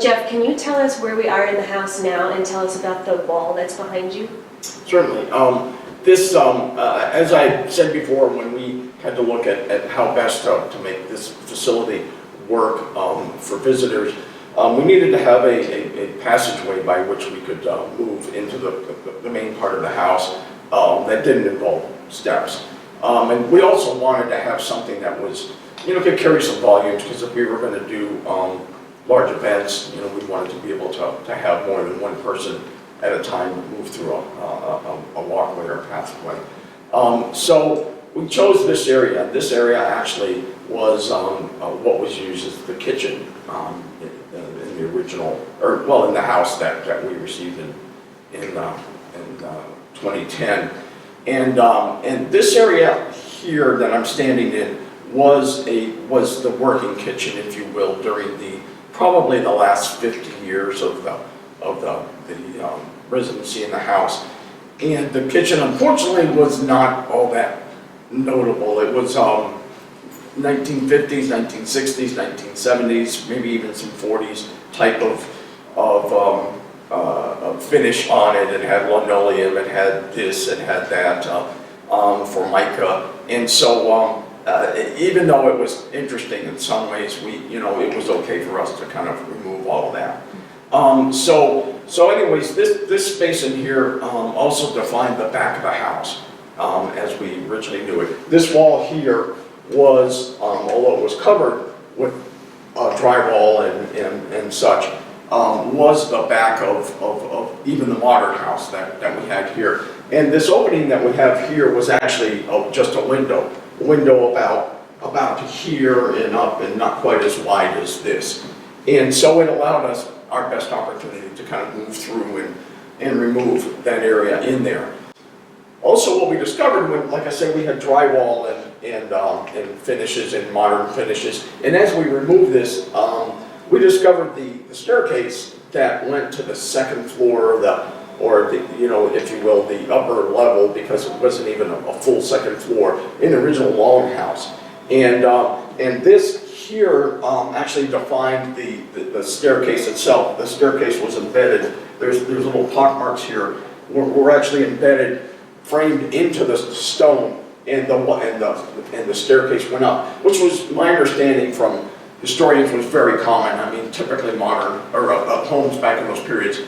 Jeff, can you tell us where we are in the house now and tell us about the wall that's behind you? Certainly. As I said before, when we had to look at how best to make this facility work for visitors, we needed to have a passageway by which we could move into the main part of the house that didn't involve steps. And we also wanted to have something that was, could carry some volumes, because if we were going to do large events, we wanted to be able to have more than one person at a time move through a walkway or pathway. So we chose this area. This area actually was what was used as the kitchen in the original, in the house that we received in 2010. And this area here that I'm standing in was the working kitchen, if you will, during probably the last 50 years of the residency in the house. And the kitchen, unfortunately, was not all that notable. It was 1950s, 1960s, 1970s, maybe even some 40s type of finish on it. It had linoleum, it had this, it had that for mica. And so even though it was interesting in some ways, it was okay for us to kind of remove all of that. So anyways, this space in here also defined the back of the house as we originally knew it. This wall here was, although it was covered with drywall and such, was the back of even the modern house that we had here. And this opening that we have here was actually just a window about here and up, and not quite as wide as this. And so it allowed us our best opportunity to kind of move through and remove that area in there. Also, what we discovered when, like I said, we had drywall and finishes and modern finishes, and as we removed this, we discovered the staircase that went to the second floor, if you will, the upper level, because it wasn't even a full second floor in the original longhouse. And this here actually defined the staircase itself. The staircase was embedded. There's little pock marks here. We're actually embedded, framed into the stone, and the staircase went up, which was my understanding from historians was very common. I mean, typically modern homes back in those periods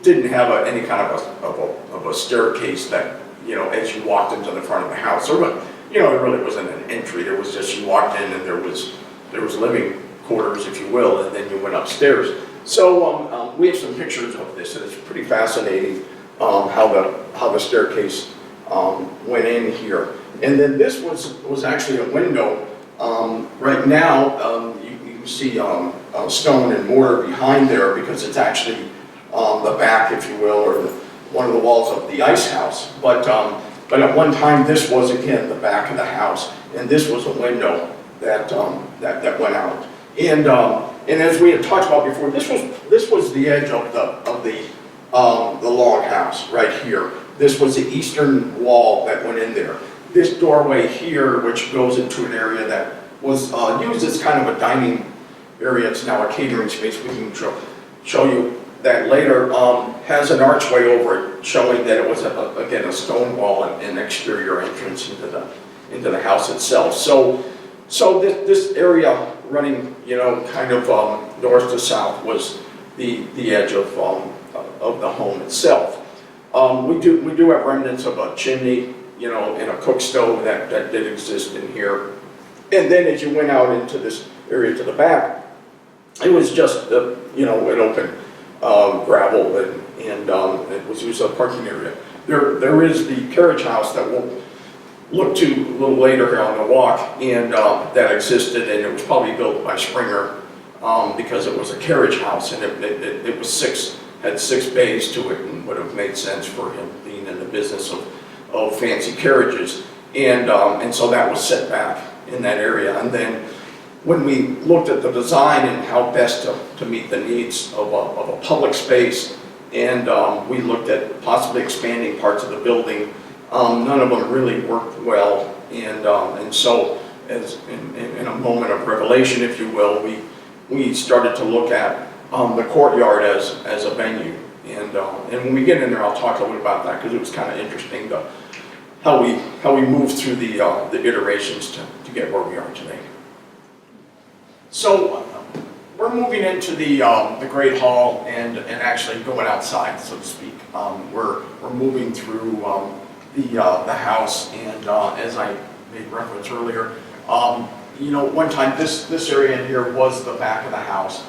didn't have any kind of a staircase that as you walked into the front of the house. There really wasn't an entry. There was just, you walked in and there was living quarters, if you will, and then you went upstairs. So we have some pictures of this, and it's pretty fascinating how the staircase went in here. And then this was actually a window. Right now, you can see stone and mortar behind there, because it's actually the back, if you will, or one of the walls of the ice house. But at one time, this was again the back of the house, and this was a window that went out. And as we had talked about before, this was the edge of the log house right here. This was the eastern wall that went in there. This doorway here, which goes into an area that was used as kind of a dining area, it's now a catering space. We can show you that later, has an archway over it, showing that it was again a stone wall and exterior entrance into the house itself. So this area running, kind of north to south was the edge of the home itself. We do have remnants of a chimney, and a cook stove that did exist in here. And then as you went out into this area to the back, it was just an open gravel, and it was used as a parking area. There is the carriage house that we'll look to a little later here on the walk, and that existed, and it was probably built by Springer because it was a carriage house, and it was had six bays to it, and would have made sense for him being in the business of fancy carriages, and so that was set back in that area. And then when we looked at the design and how best to meet the needs of a public space, and we looked at possibly expanding parts of the building, none of them really worked well, and so as in a moment of revelation, if you will, we started to look at the courtyard as a venue. And when we get in there, I'll talk a little bit about that because it was kind of interesting how we moved through the iterations to get where we are today. So we're moving into the Great Hall and actually going outside, so to speak. We're moving through the house, and as I made reference earlier, you know, one time this area in here was the back of the house,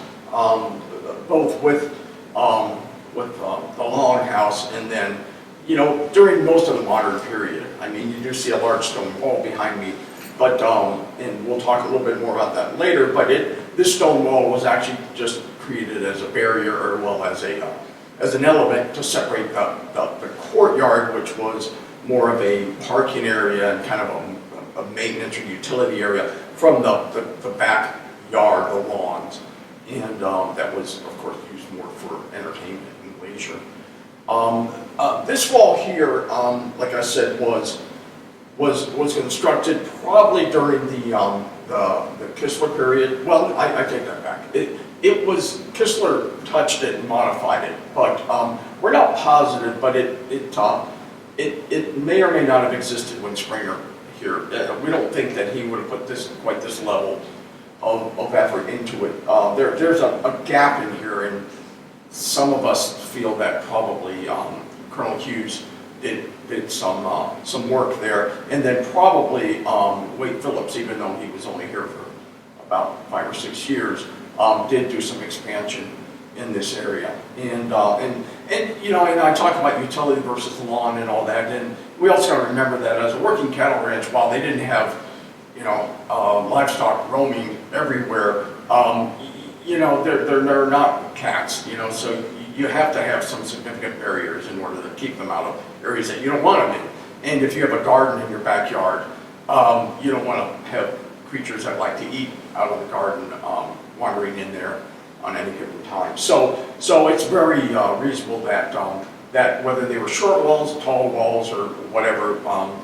both with the longhouse and then, you know, during most of the modern period. I mean, you do see a large stone wall behind me, but and we'll talk a little bit more about that later. But this stone wall was actually just created as a barrier, or well, as an element to separate the courtyard, which was more of a parking area and kind of a maintenance or utility area, from the backyard, the lawns, and that was, of course, used more for entertainment and leisure. This wall here, like I said, was constructed probably during the Kistler period. Well, I take that back. It was, Kistler touched it and modified it, but we're not positive, but it may or may not have existed when Springer here. We don't think that he would have put quite this level of effort into it. There's a gap in here, and some of us feel that probably Colonel Hughes did some work there, and then probably Wade Phillips, even though he was only here for about 5 or 6 years, did do some expansion in this area. And you know, and I talked about utility versus lawn and all that, and we also got to remember that as a working cattle ranch, while they didn't have, you know, livestock roaming everywhere, you know, they're not cats, you know, so you have to have some significant barriers in order to keep them out of areas that you don't want them in. And if you have a garden in your backyard, you don't want to have creatures that like to eat out of the garden wandering in there on any given time. So it's very reasonable that whether they were short walls, tall walls, or whatever,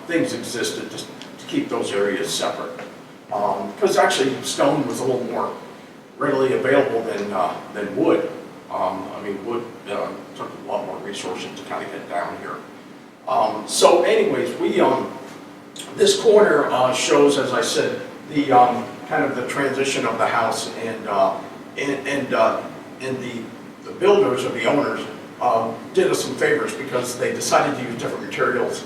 things existed just to keep those areas separate. Because actually stone was a little more readily available than wood. I mean, wood took a lot more resources to kind of get down here. So anyways, this corner shows, as I said, the kind of the transition of the house, and the builders or the owners did us some favors because they decided to use different materials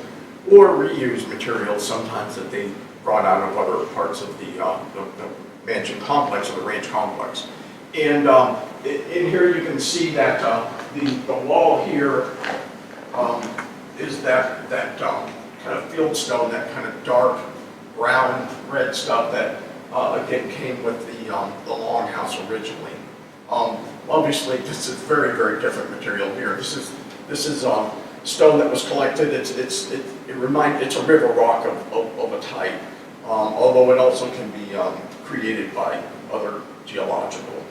or reuse materials sometimes that they brought out of other parts of the mansion complex or the ranch complex. And in here you can see that the wall here is that kind of field stone, that kind of dark brown red stuff that again came with the longhouse originally. Obviously, this is very, very different material here. This is stone that was collected. It's a river rock of a type, although it also can be created by other geological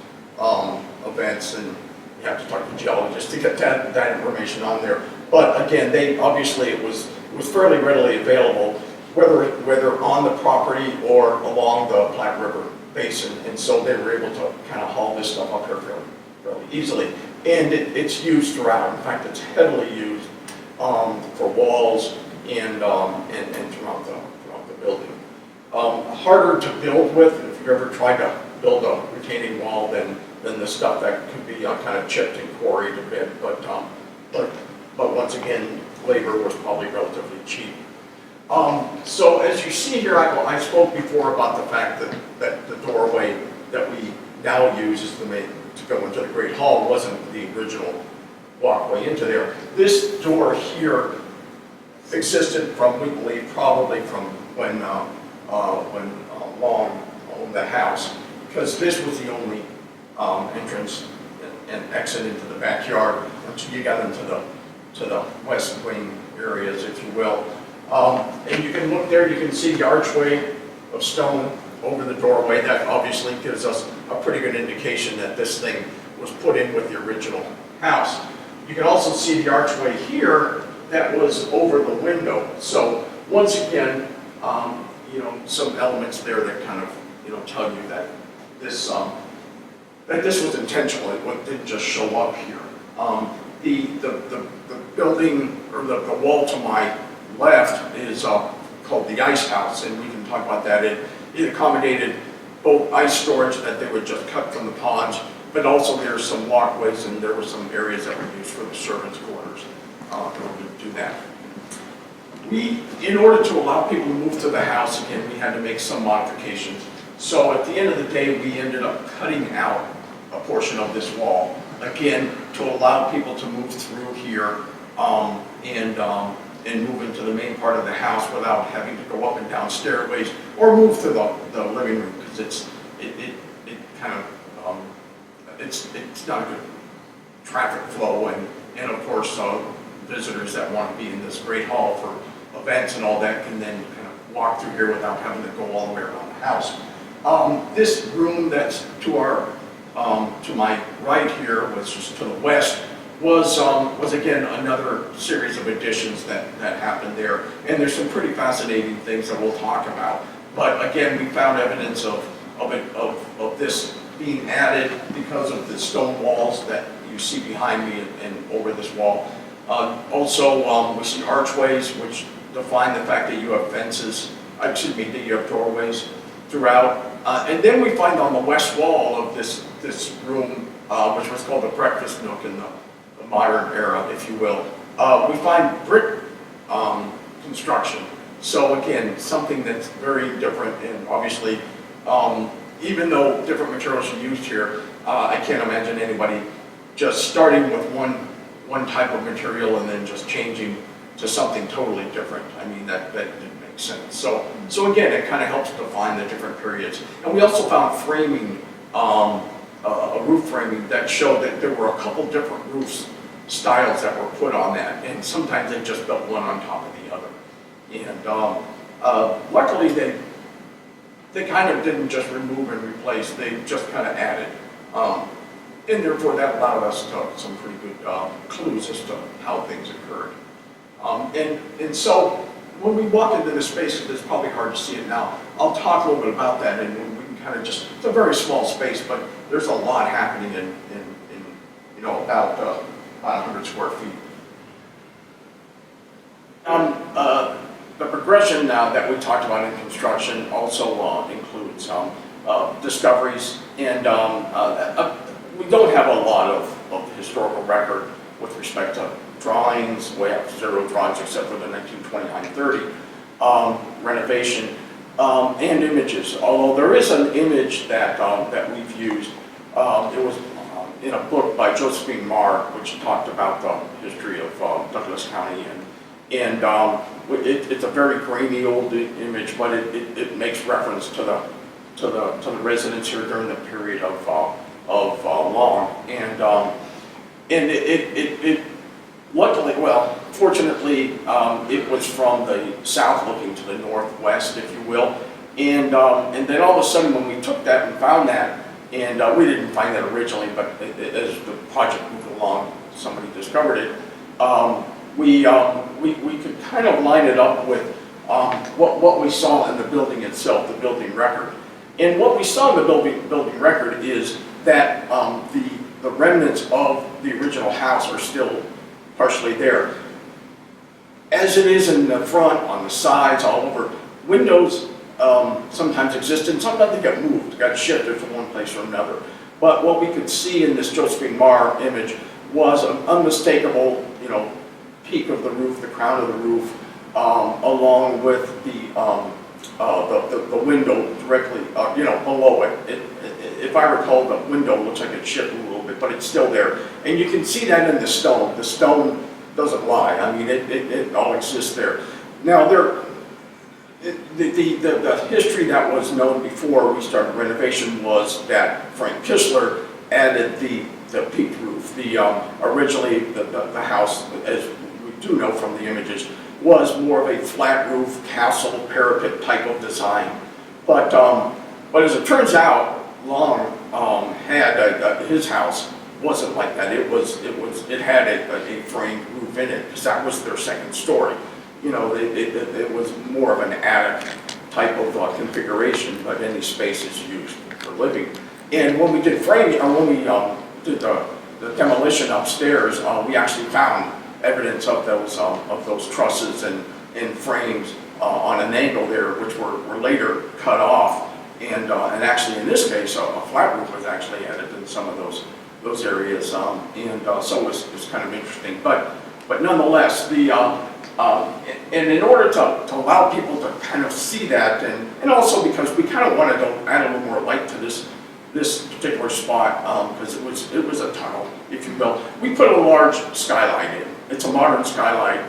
events, and you have to talk to geologists to get that information on there. But again, obviously it was fairly readily available, whether on the property or along the Platte River basin, and so they were able to kind of haul this stuff up here fairly easily. And it's used throughout. In fact, it's heavily used for walls and throughout the building. Harder to build with if you've ever tried to build a retaining wall than the stuff that could be kind of chipped and quarried a bit. But once again, labor was probably relatively cheap. So as you see here, I spoke before about the fact that the doorway that we now use as the main to go into the Great Hall wasn't the original walkway into there. This door here existed from, we believe, probably from when Long owned the house, because this was the only entrance and exit into the backyard until you got into the west wing areas, if you will. And you can look there, you can see the archway of stone over the doorway. That obviously gives us a pretty good indication that this thing was put in with the original house. You can also see the archway here that was over the window. So once again, you know, some elements there that kind of, you know, tell you that this that this was intentional, it didn't just show up here. The building, or the wall to my left is called the ice house, and we can talk about that. It accommodated both ice storage that they would just cut from the ponds, but also there's some walkways and there were some areas that were used for the servants' quarters in order to do that. In order to allow people to move to the house again, we had to make some modifications. So at the end of the day, we ended up cutting out a portion of this wall, again, to allow people to move through here and move into the main part of the house without having to go up and down stairways or move to the living room, because it's not a good traffic flow, and of course visitors that want to be in this great hall for events and all that can then kind of walk through here without having to go all the way around the house. This room that's to my right here, which is to the west, was again another series of additions that happened there, and there's some pretty fascinating things that we'll talk about. But again, we found evidence of this being added because of the stone walls that you see behind me and over this wall. Also, we see archways, which define the fact that you have fences, that you have doorways throughout. And then we find on the west wall of this room, which was called the breakfast nook in the modern era, if you will, we find brick construction. So again, something that's very different, and obviously, even though different materials are used here, I can't imagine anybody just starting with one type of material and then just changing to something totally different. I mean, that didn't make sense. So again, it kind of helps define the different periods. And we also found framing, a roof framing that showed that there were a couple different styles that were put on that, and sometimes they just built one on top of the other. And luckily, they kind of didn't just remove and replace; they just kind of added, and therefore that allowed us to some pretty good clues as to how things occurred. And so when we walk into this space, it's probably hard to see it now. I'll talk a little bit about that, and we can kind of it's a very small space, but there's a lot happening in about 100 square feet. The progression now that we talked about in construction also includes discoveries, and we don't have a lot of historical record with respect to drawings. We have zero drawings except for the 1929-30 renovation and images. Although there is an image that we've used. It was in a book by Josephine Marr, which talked about the history of Douglas County, and it's a very grainy old image, but it makes reference to the residents here during the period of Long, and it luckily, fortunately, it was from the south looking to the northwest, if you will, and then all of a sudden when we took that and found that, and we didn't find that originally, but as the project moved along, somebody discovered it. We could kind of line it up with what we saw in the building itself, the building record. And what we saw in the building record is that the remnants of the original house are still partially there. As it is in the front, on the sides, all over, windows sometimes exist, and sometimes they get moved, got shifted from one place or another. But what we could see in this Josephine Marr image was an unmistakable, peak of the roof, the crown of the roof, along with the window directly, below it. If I recall, the window looks like it shifted a little bit, but it's still there. And you can see that in the stone. The stone doesn't lie. I mean, it all exists there. Now, the history that was known before we started renovation was that Frank Kistler added the peaked roof. Originally, the house, as we do know from the images, was more of a flat roof, castle, parapet type of design. But as it turns out, Long had his house wasn't like that. It had a framed roof in it because that was their second story. It was more of an attic type of configuration, but any space is used for living. And when we did framing, or when we did the demolition upstairs, we actually found evidence of those trusses and frames on an angle there, which were later cut off. And actually, in this case, a flat roof was actually added in some of those areas, so it was kind of interesting. But nonetheless, and in order to allow people to kind of see that, and also because we kind of wanted to add a little more light to this particular spot, because it was a tunnel, if you will. We put a large skylight in. It's a modern skylight.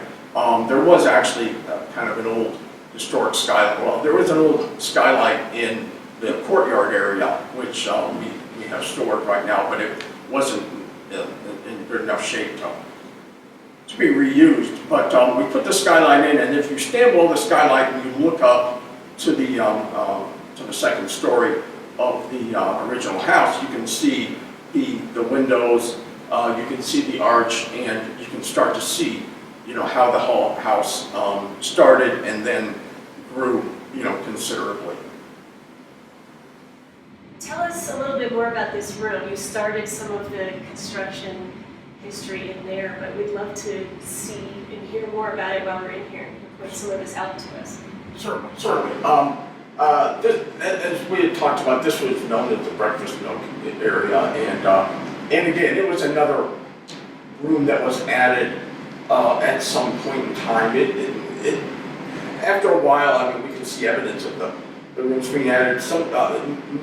There was actually kind of an old historic skylight. Well, there was an old skylight in the courtyard area, which we have stored right now, but it wasn't in good enough shape to be reused. But we put the skylight in, and if you stand below the skylight and you look up to the second story of the original house, you can see the windows, you can see the arch, and you can start to see, how the whole house started and then grew, considerably. Tell us a little bit more about this room. You started some of the construction history in there, but we'd love to see and hear more about it while we're in here. Point some of this out to us. Certainly. As we had talked about, this was known as the breakfast nook area, and again, it was another room that was added at some point in time. After a while, I mean, we can see evidence of the rooms being added.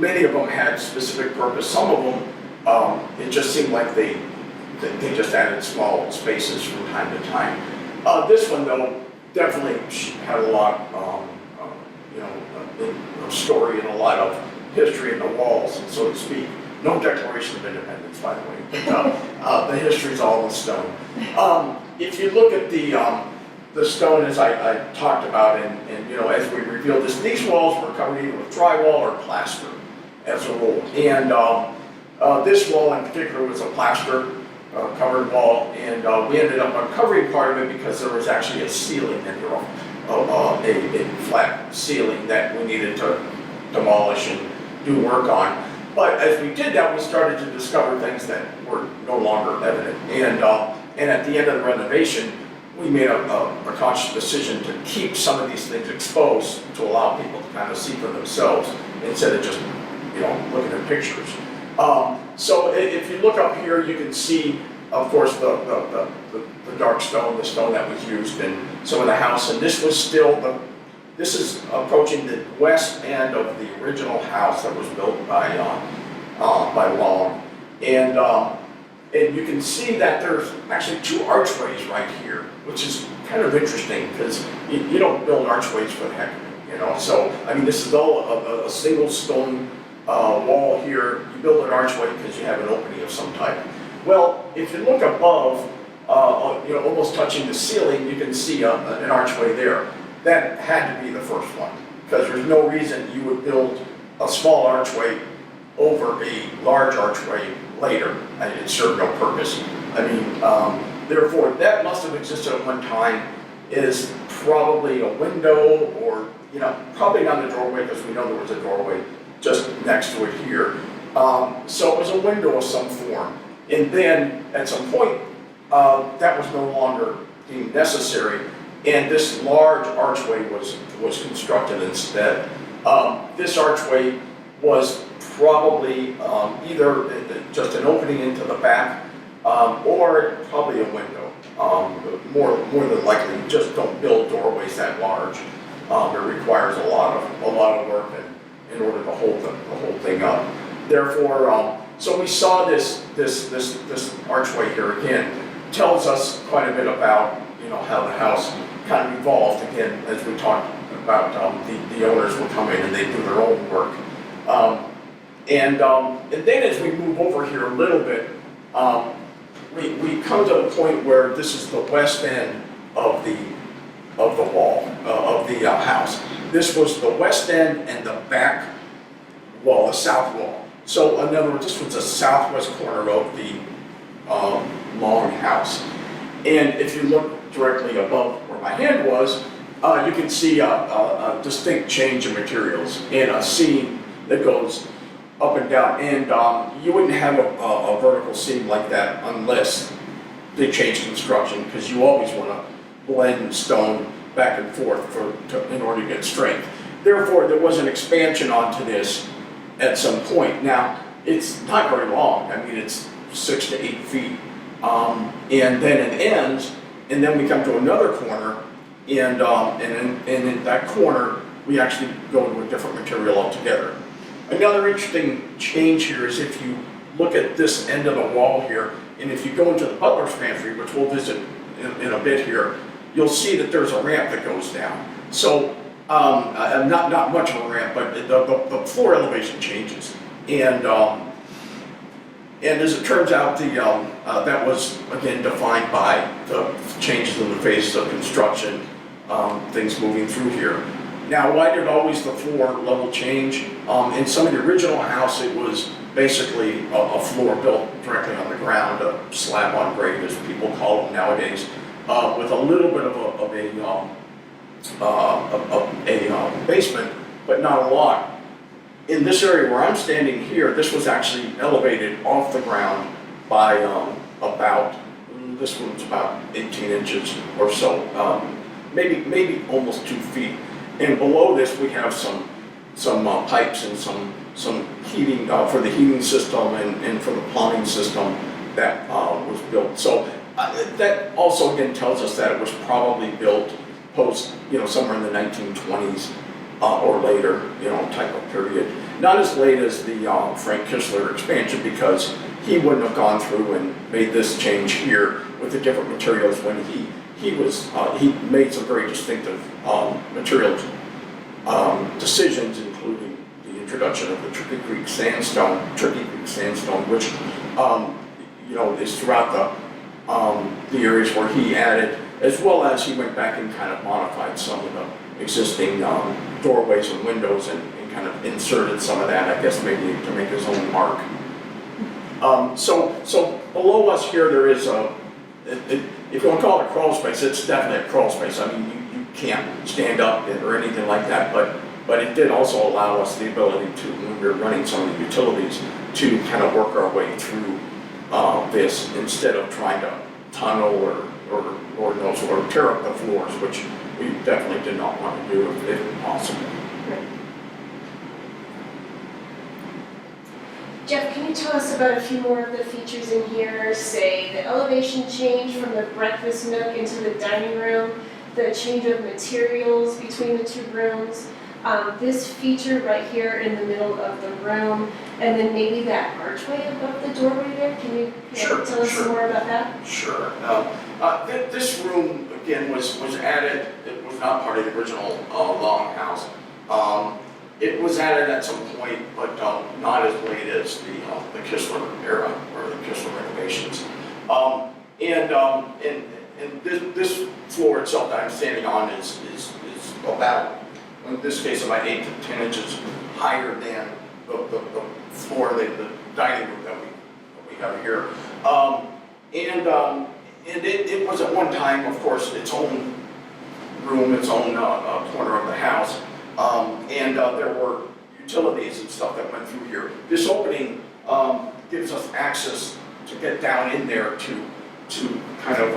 Many of them had specific purpose. Some of them, it just seemed like they just added small spaces from time to time. This one, though, definitely had a lot, of story and a lot of history in the walls, so to speak. No Declaration of Independence, by the way, but the history's all in stone. If you look at the stone, as I talked about, and as we revealed this, these walls were covered either with drywall or plaster as a rule. And this wall in particular was a plaster covered wall, and we ended up uncovering part of it because there was actually a ceiling in there, a flat ceiling that we needed to demolish and do work on. But as we did that, we started to discover things that were no longer evident. And at the end of the renovation, we made a conscious decision to keep some of these things exposed to allow people to kind of see for themselves instead of just, looking at pictures. So if you look up here, you can see, of course, the dark stone, the stone that was used in some of the house. And this was still this is approaching the west end of the original house that was built by Long. And you can see that there's actually two archways right here, which is kind of interesting because you don't build archways for the heck of it, So, I mean, this is all a single stone wall here. You build an archway because you have an opening of some type. Well, if you look above, almost touching the ceiling, you can see an archway there. That had to be the first one because there's no reason you would build a small archway over a large archway later, and it served no purpose. I mean, therefore, that must have existed at one time. Is probably a window, or probably not a doorway because we know there was a doorway just next to it here. So it was a window of some form, and then at some point, that was no longer deemed necessary, and this large archway was constructed instead. This archway was probably either just an opening into the back, or probably a window. More than likely, you just don't build doorways that large. It requires a lot of work in order to hold the whole thing up. Therefore, so we saw this archway here again. Tells us quite a bit about how the house kind of evolved again, as we talked about. The owners would come in and they do their own work. And then as we move over here a little bit, we come to the point where this is the west end of the wall, of the house. This was the west end and the back wall, the south wall. So in other words, this was the southwest corner of the Long house. And if you look directly above where my hand was, you can see a distinct change in materials and a seam that goes up and down, and you wouldn't have a vertical seam like that unless they changed construction, because you always want to blend stone back and forth in order to get strength. Therefore, there was an expansion onto this at some point. Now, it's not very long. I mean, it's 6 to 8 feet. And then it ends, and then we come to another corner, and in that corner, we actually go to a different material altogether. Another interesting change here is if you look at this end of the wall here, and if you go into the butler's pantry, which we'll visit in a bit here, you'll see that there's a ramp that goes down. So, not much of a ramp, but the floor elevation changes. And as it turns out, that was, again, defined by the changes in the phases of construction, things moving through here. Now, why did always the floor level change? In some of the original house, it was basically a floor built directly on the ground, a slab on grade, as people call them nowadays, with a little bit of a basement, but not a lot. In this area where I'm standing here, this was actually elevated off the ground by this one's about 18 inches or so, maybe almost 2 feet. And below this, we have some pipes and some heating for the heating system and for the plumbing system that was built. So that also again tells us that it was probably built post, somewhere in the 1920s or later, type of period. Not as late as the Frank Kistler expansion, because he wouldn't have gone through and made this change here with the different materials when he made some very distinctive material decisions, including the introduction of the Turkey Creek sandstone, which is throughout the areas where he added, as well as he went back and kind of modified some of the existing doorways and windows and kind of inserted some of that, I guess maybe to make his own mark. So below us here there is if you want to call it a crawl space, it's definitely a crawl space. I mean, you can't stand up or anything like that, but it did also allow us the ability to, when we were running some of the utilities, to kind of work our way through this instead of trying to tunnel or tear up the floors, which we definitely did not want to do if possible. Jeff, can you tell us about a few more of the features in here? Say the elevation change from the breakfast nook into the dining room, the change of materials between the two rooms, this feature right here in the middle of the room, and then maybe that archway above the doorway there. Can you tell us some more about that? Sure. This room, again, was added. It was not part of the original longhouse. It was added at some point, but not as late as the Kistler era or the Kistler renovations. And this floor itself that I'm standing on is about, in this case, about 8 to 10 inches higher than the floor, the dining room that we have here. And it was at one time, of course, its own room, its own corner of the house. And there were utilities and stuff that went through here. This opening gives us access to get down in there to kind of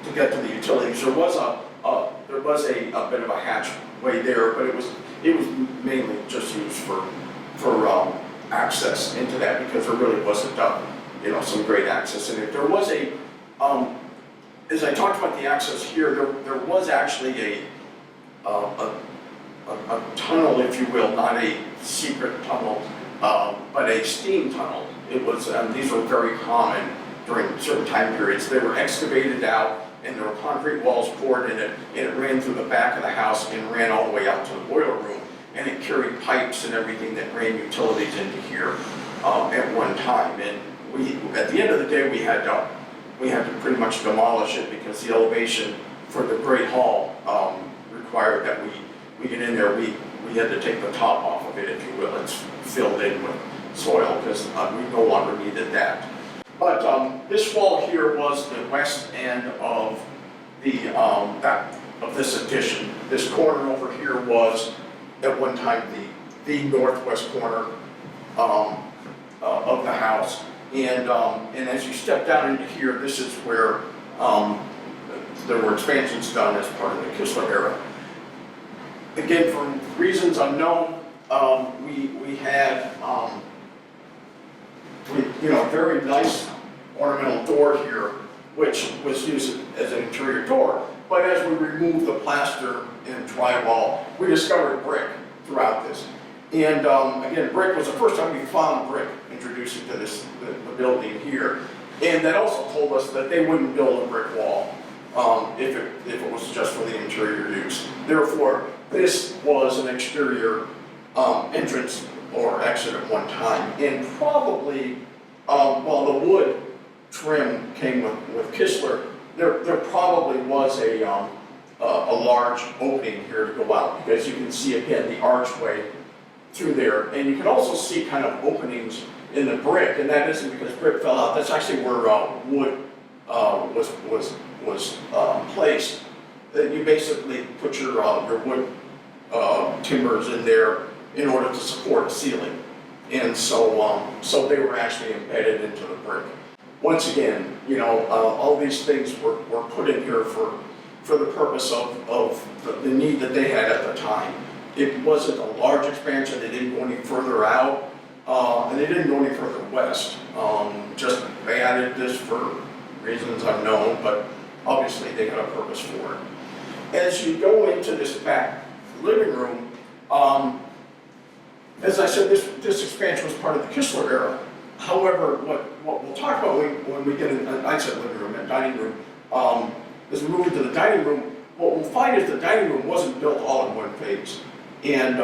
to get to the utilities. There was a bit of a hatchway there, but it was mainly just used for access into that, because there really wasn't some great access in it. There was as I talked about the access here, there was actually a tunnel, if you will, not a secret tunnel, but a steam tunnel. It was, these were very common during certain time periods. They were excavated out, and there were concrete walls poured in it, and it ran through the back of the house and ran all the way out to the boiler room, and it carried pipes and everything that ran utilities into here at one time. And at the end of the day, we had to pretty much demolish it, because the elevation for the Great Hall required that we get in there. We had to take the top off of it, if you will. It's filled in with soil, because we no longer needed that. But this wall here was the west end of this addition. This corner over here was at one time the northwest corner of the house. And as you step down into here, this is where there were expansions done as part of the Kistler era. Again, for reasons unknown, we had a very nice ornamental door here, which was used as an interior door. But as we removed the plaster and drywall, we discovered brick throughout this. And again, brick was the first time we found brick introduced into the building here. And that also told us that they wouldn't build a brick wall if it was just for the interior use. Therefore, this was an exterior entrance or exit at one time. And probably, while the wood trim came with Kistler, there probably was a large opening here to go out, because you can see again the archway through there, and you can also see kind of openings in the brick, and that isn't because brick fell out. That's actually where wood was placed. That you basically put your wood timbers in there in order to support a ceiling, and so they were actually embedded into the brick. Once again, all these things were put in here for the purpose of the need that they had at the time. It wasn't a large expansion. They didn't go any further out, and they didn't go any further west. Just they added this for reasons unknown, but obviously they had a purpose for it. As you go into this back living room, as I said, this expansion was part of the Kistler era. However, what we'll talk about when we get in, I said living room and dining room, as we move into the dining room, what we'll find is the dining room wasn't built all in one phase. And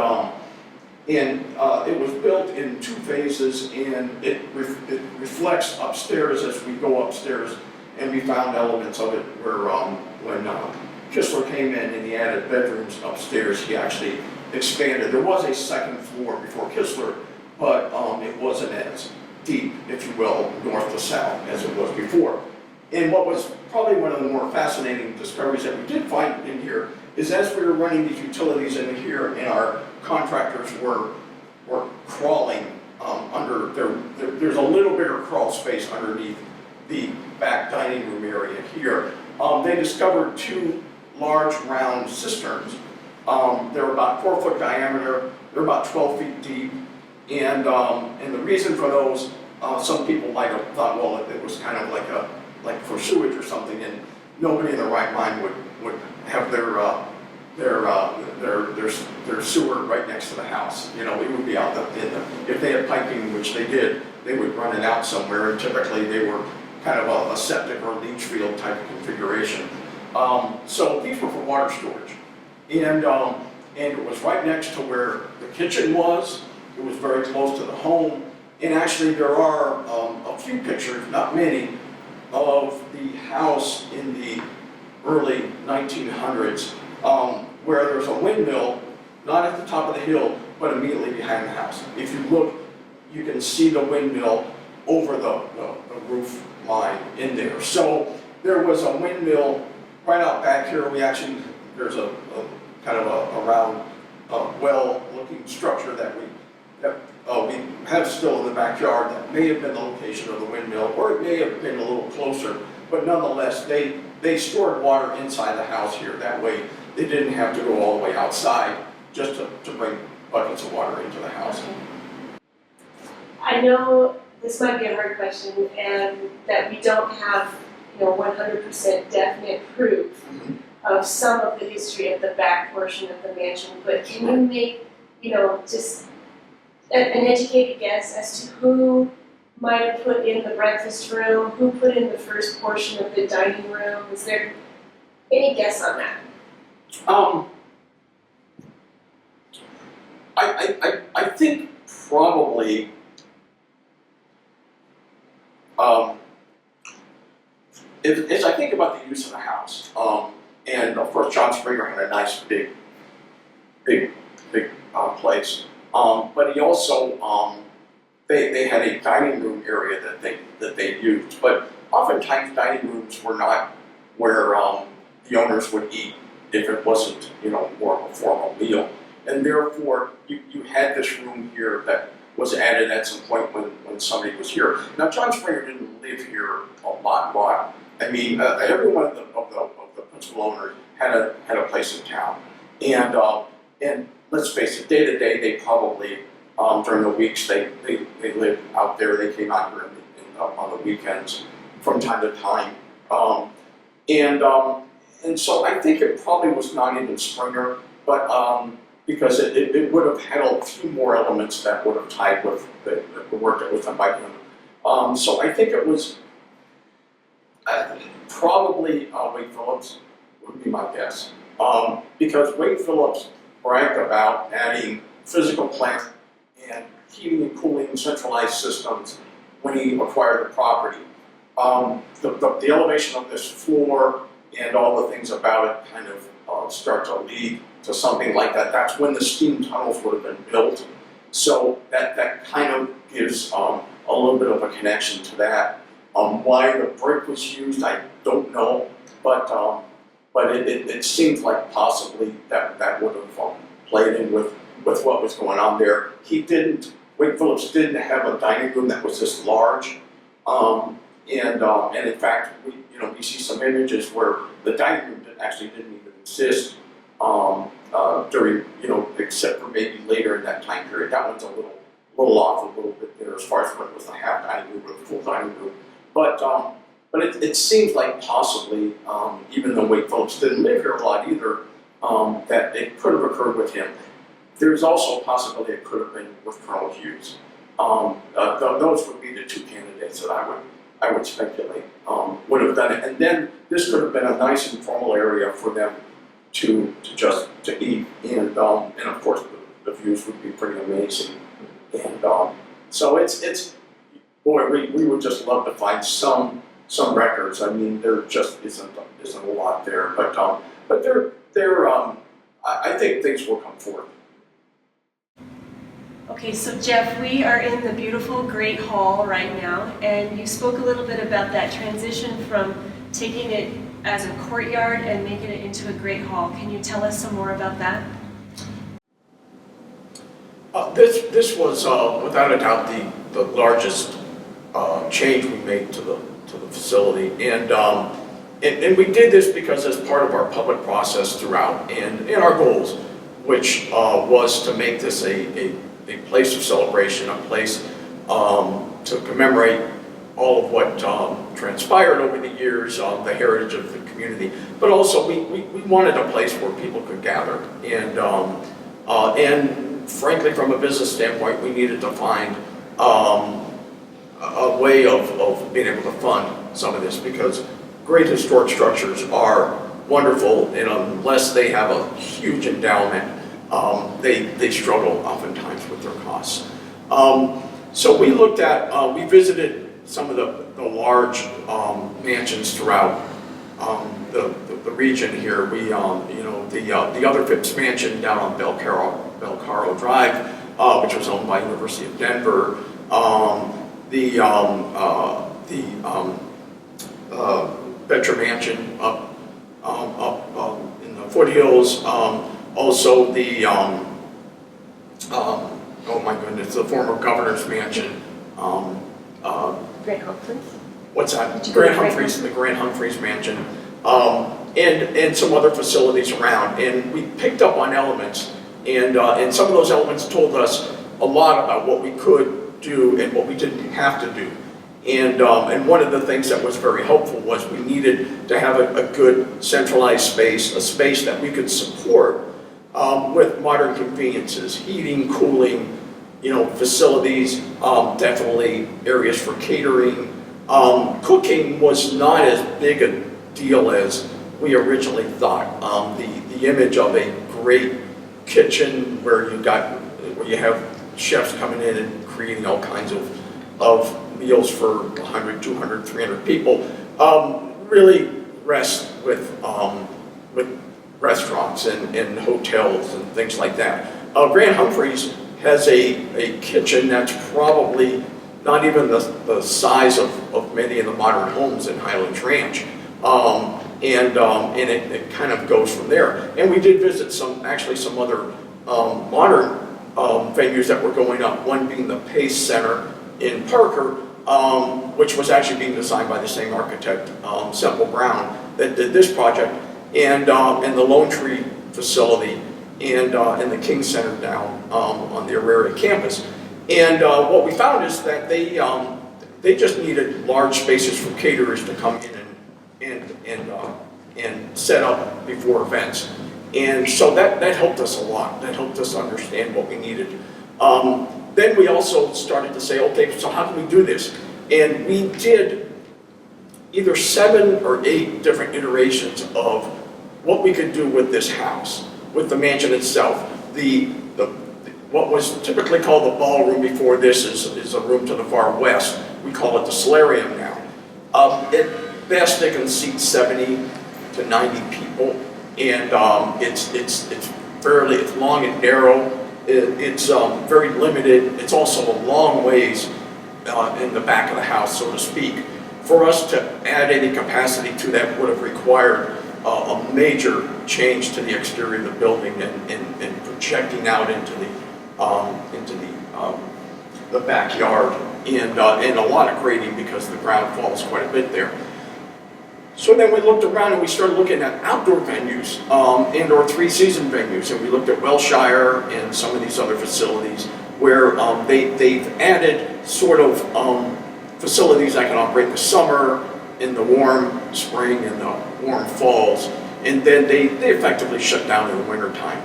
it was built in two phases, and it reflects upstairs as we go upstairs, and we found elements of it where when Kistler came in and he added bedrooms upstairs, he actually expanded. There was a second floor before Kistler, but it wasn't as deep, if you will, north to south as it was before. And what was probably one of the more fascinating discoveries that we did find in here is as we were running these utilities in here, and our contractors were crawling under, there's a little bigger crawl space underneath the back dining room area here. They discovered two large round cisterns. They're about 4 foot diameter, they're about 12 feet deep, and the reason for those, some people might have thought, well, it was kind of like for sewage or something, and nobody in their right mind would have their sewer right next to the house. It would be out if they had piping, which they did, they would run it out somewhere, and typically they were kind of a septic or leach field type of configuration. So these were for water storage, and it was right next to where the kitchen was. It was very close to the home, and actually there are a few pictures, not many, of the house in the early 1900s, where there's a windmill, not at the top of the hill, but immediately behind the house. If you look, you can see the windmill over the roof line in there. So there was a windmill right out back here. There's a kind of a round, well-looking structure that we have still in the backyard that may have been the location of the windmill, or it may have been a little closer, but nonetheless, they stored water inside the house here. That way, they didn't have to go all the way outside just to bring buckets of water into the house. I know this might be a hard question, and that we don't have 100% definite proof of some of the history of the back portion of the mansion, but can you make just an educated guess as to who might have put in the breakfast room, who put in the first portion of the dining room? Is there any guess on that? I think probably as I think about the use of the house, and of course John Springer had a nice big place, but he also they had a dining room area that they used, but oftentimes dining rooms were not where the owners would eat if it wasn't more of a formal meal, and therefore you had this room here that was added at some point when somebody was here. Now, John Springer didn't live here a lot, but I mean, every one of the principal owners had a place in town, and let's face it, day to day, they probably during the weeks they lived out there. They came out here on the weekends from time to time, and so I think it probably was not even Springer, but because it would have had a few more elements that would have tied with the work that was done by him. So I think it was probably Wade Phillips would be my guess, because Wade Phillips bragged about adding physical plant and heating and cooling centralized systems when he acquired the property. The elevation of this floor and all the things about it kind of start to lead to something like that. That's when the steam tunnels would have been built. So that kind of gives a little bit of a connection to that. Why the brick was used, I don't know, but it seems like possibly that would have played in with what was going on there. Wade Phillips didn't have a dining room that was this large, and in fact, we see some images where the dining room didn't even exist during, except for maybe later in that time period. That one's a little off a little bit there as far as what was the half dining room or the full dining room. But it seems like possibly, even though Wade Phillips didn't live here a lot either, that it could have occurred with him. There's also a possibility it could have been with Colonel Hughes. Those would be the two candidates that I would speculate would have done it. And then this could have been a nice informal area for them to eat, and of course the views would be pretty amazing. And so it's boy, we would just love to find some records. I mean, there just isn't a lot there, but they're I think things will come forth. Okay, so Jeff, we are in the beautiful Great Hall right now, and you spoke a little bit about that transition from taking it as a courtyard and making it into a Great Hall. Can you tell us some more about that? This was without a doubt the largest change we made to the facility, and we did this because as part of our public process throughout and our goals, which was to make this a place of celebration, a place to commemorate all of what transpired over the years, the heritage of the community, but also we wanted a place where people could gather, and frankly, from a business standpoint, we needed to find a way of being able to fund some of this, because great historic structures are wonderful, and unless they have a huge endowment, they struggle oftentimes with their costs. So we looked at, we visited some of the large mansions throughout the region here. We, the other Phipps Mansion down on Belcaro Drive, which was owned by University of Denver. The Becher Mansion up in the foothills. Also the, oh my goodness, the former governor's mansion. Grant Humphreys? What's that? The Grant Humphreys mansion. And some other facilities around. And we picked up on elements, and some of those elements told us a lot about what we could do and what we didn't have to do. And one of the things that was very helpful was we needed to have a good centralized space, a space that we could support with modern conveniences, heating, cooling, facilities, definitely areas for catering. Cooking was not as big a deal as we originally thought. The image of a great kitchen where you have chefs coming in and creating all kinds of meals for 100, 200, 300 people really rests with restaurants and hotels and things like that. Grant Humphreys has a kitchen that's probably not even the size of many of the modern homes in Highlands Ranch. And it kind of goes from there. And we did visit some other modern venues that were going up, one being the Pace Center in Parker, which was actually being designed by the same architect, Semple Brown, that did this project, and the Lone Tree facility, and the King Center down on the Auraria campus. And what we found is that they just needed large spaces for caterers to come in and set up before events. And so that helped us a lot. That helped us understand what we needed. Then we also started to say, okay, so how can we do this? And we did either 7 or 8 different iterations of what we could do with this house, with the mansion itself. What was typically called the ballroom before this is a room to the far west. We call it the solarium now. At best, it can seat 70 to 90 people, and it's long and narrow. It's very limited. It's also a long ways in the back of the house, so to speak. For us to add any capacity to that would have required a major change to the exterior of the building and projecting out into the backyard, and a lot of grading because the ground falls quite a bit there. So then we looked around and we started looking at outdoor venues and/or 3-season venues, and we looked at Welshire and some of these other facilities where they've added sort of facilities that can operate in the summer, in the warm spring, and the warm falls, and then they effectively shut down in the wintertime.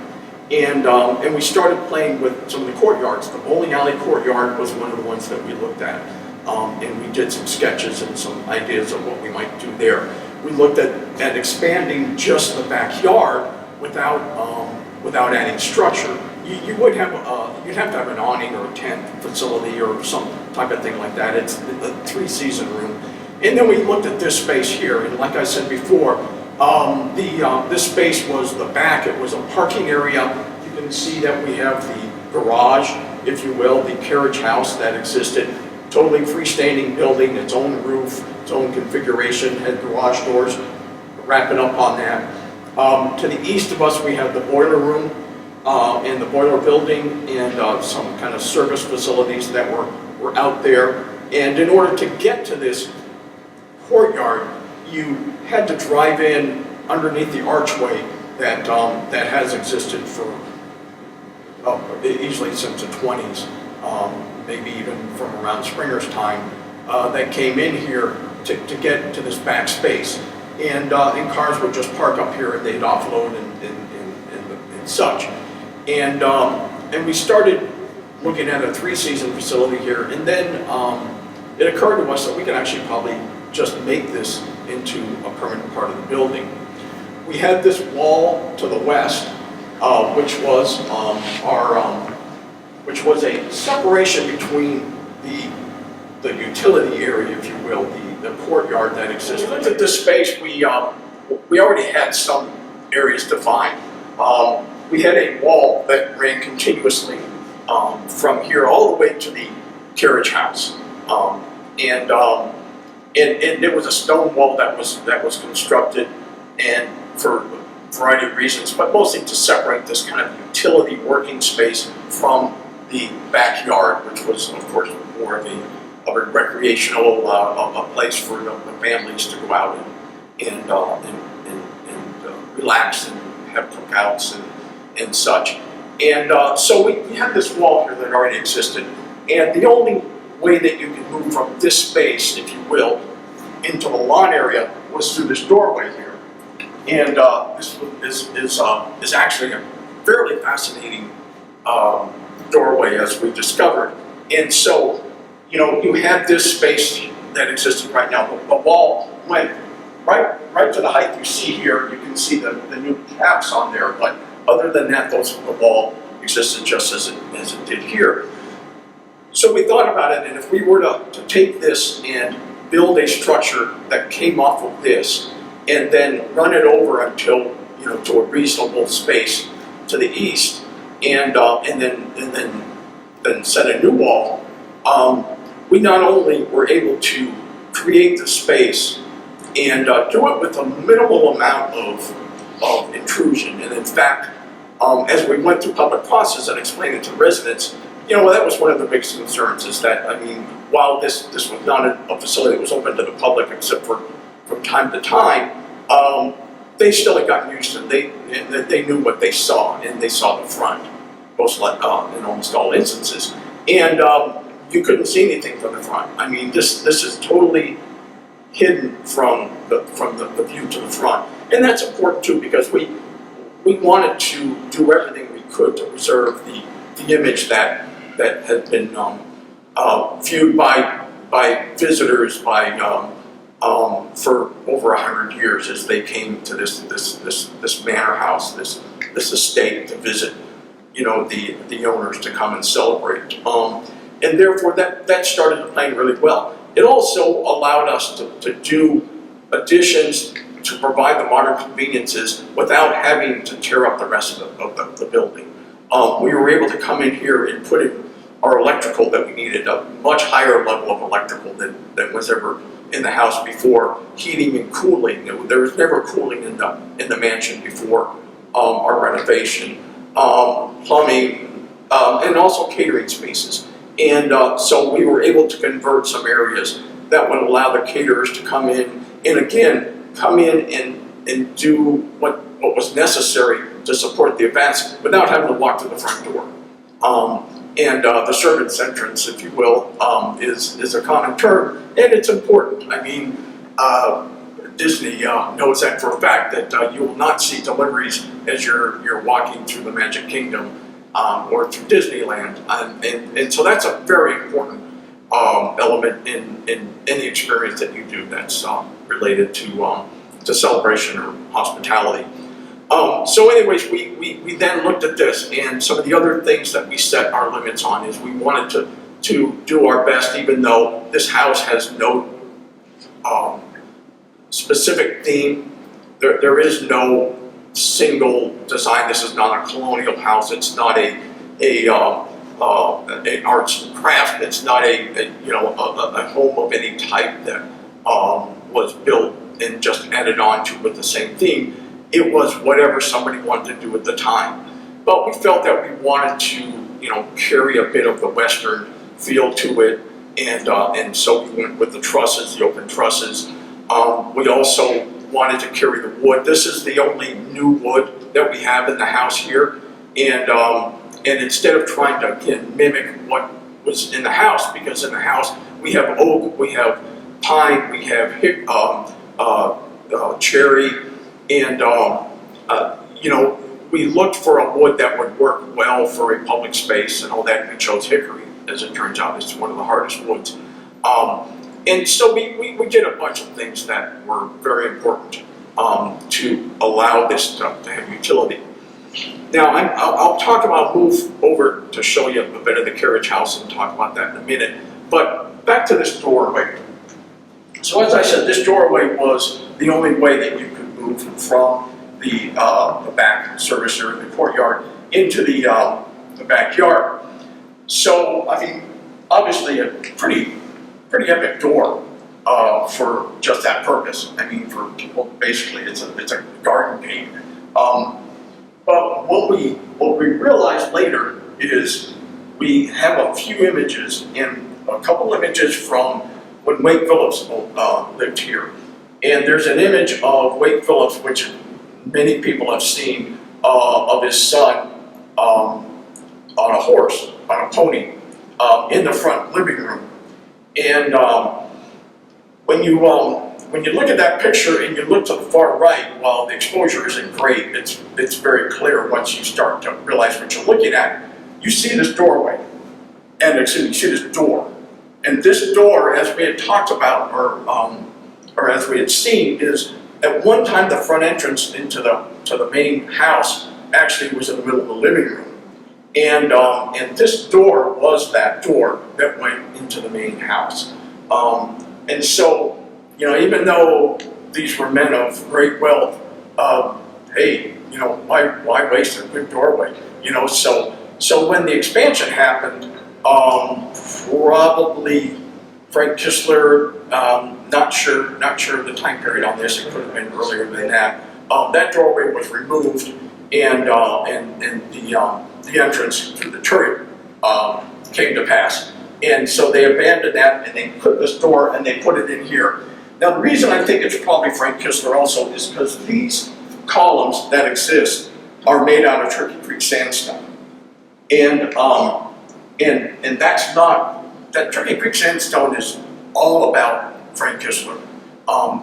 And we started playing with some of the courtyards. The bowling alley courtyard was one of the ones that we looked at, and we did some sketches and some ideas of what we might do there. We looked at expanding just the backyard without adding structure. You'd have to have an awning or a tent facility or some type of thing like that. It's the 3-season room. And then we looked at this space here, and like I said before, this space was the back. It was a parking area. You can see that we have the garage, if you will, the carriage house that existed. Totally freestanding building, its own roof, its own configuration, had garage doors wrapping up on that. To the east of us, we have the boiler room and the boiler building, and some kind of service facilities that were out there. And in order to get to this courtyard, you had to drive in underneath the archway that has existed for easily since the 20s, maybe even from around Springer's time, that came in here to get to this back space. And cars would just park up here and they'd offload and such. And we started looking at a 3-season facility here, and then it occurred to us that we could actually probably just make this into a permanent part of the building. We had this wall to the west, which was a separation between the utility area, if you will, the courtyard that existed. When we looked at this space, we already had some areas defined. We had a wall that ran continuously from here all the way to the carriage house, and it was a stone wall that was constructed, and for a variety of reasons, but mostly to separate this kind of utility working space from the backyard, which was, of course, more of a recreational a place for the families to go out and relax and have cookouts and such. And so we had this wall here that already existed, and the only way that you could move from this space, if you will, into the lawn area was through this doorway here. And this is actually a fairly fascinating doorway, as we discovered. And so, you had this space that existed right now. The wall went right to the height you see here. You can see the new caps on there, but other than that, the wall existed just as it did here. So we thought about it, and if we were to take this and build a structure that came off of this, and then run it over until, to a reasonable space to the east, and then set a new wall, we not only were able to create the space and do it with a minimal amount of intrusion, and in fact, as we went through public process and explained it to residents, that was one of the biggest concerns, is that, while this was not a facility that was open to the public except for from time to time, they still had gotten used to it. They knew what they saw, and they saw the front, most like in almost all instances. And you couldn't see anything from the front. This is totally hidden from the view to the front. And that's important too, because we wanted to do everything we could to preserve the image that had been viewed by visitors for over 100 years as they came to this manor house, this estate, to visit, the owners, to come and celebrate. And therefore that started playing really well. It also allowed us to do additions to provide the modern conveniences without having to tear up the rest of the building. We were able to come in here and put in our electrical that we needed, a much higher level of electrical than was ever in the house before. Heating and cooling, there was never cooling in the mansion before our renovation. Plumbing, and also catering spaces. And so we were able to convert some areas that would allow the caterers to come in, and again, come in and do what was necessary to support the events without having to walk to the front door. And the servant's entrance, if you will, is a common term, and it's important. Disney knows that for a fact, that you will not see deliveries as you're walking through the Magic Kingdom or through Disneyland, and so that's a very important element in the experience that you do that's related to celebration or hospitality. So anyways, we then looked at this, and some of the other things that we set our limits on is we wanted to do our best, even though this house has no specific theme. There is no single design. This is not a colonial house. It's not an arts and craft. It's not a home of any type that was built and just added on to with the same theme. It was whatever somebody wanted to do at the time. But we felt that we wanted to, carry a bit of the Western feel to it, and so we went with the trusses, the open trusses. We also wanted to carry the wood. This is the only new wood that we have in the house here, and instead of trying to again mimic what was in the house, because in the house we have oak, we have pine, we have cherry, and we looked for a wood that would work well for a public space and all that, and we chose hickory. As it turns out, it's one of the hardest woods. And so we did a bunch of things that were very important to allow this to have utility. Now, I'll move over to show you a bit of the carriage house and talk about that in a minute. But back to this doorway. So as I said, this doorway was the only way that you could move from the back service area, the courtyard, into the backyard. So, obviously a pretty epic door for just that purpose. For people, basically, it's a garden gate. But what we realized later is we have a few images, and a couple images from when Wade Phillips lived here. And there's an image of Wade Phillips, which many people have seen, of his son on a horse, on a pony, in the front living room. And when you look at that picture and you look to the far right, while the exposure isn't great, it's very clear once you start to realize what you're looking at. You see this doorway, and you see this door. And this door, as we had talked about, or as we had seen, is at one time the front entrance into the main house actually was in the middle of the living room. And this door was that door that went into the main house. And so, even though these were men of great wealth, hey, why waste a good doorway? So when the expansion happened, probably Frank Kistler, not sure of the time period on this, it could have been earlier than that. That doorway was removed, and the entrance to the turret came to pass. And so they abandoned that and they put this door and they put it in here. Now the reason I think it's probably Frank Kistler also is because these columns that exist are made out of Turkey Creek sandstone. And that's not, that Turkey Creek sandstone is all about Frank Kistler.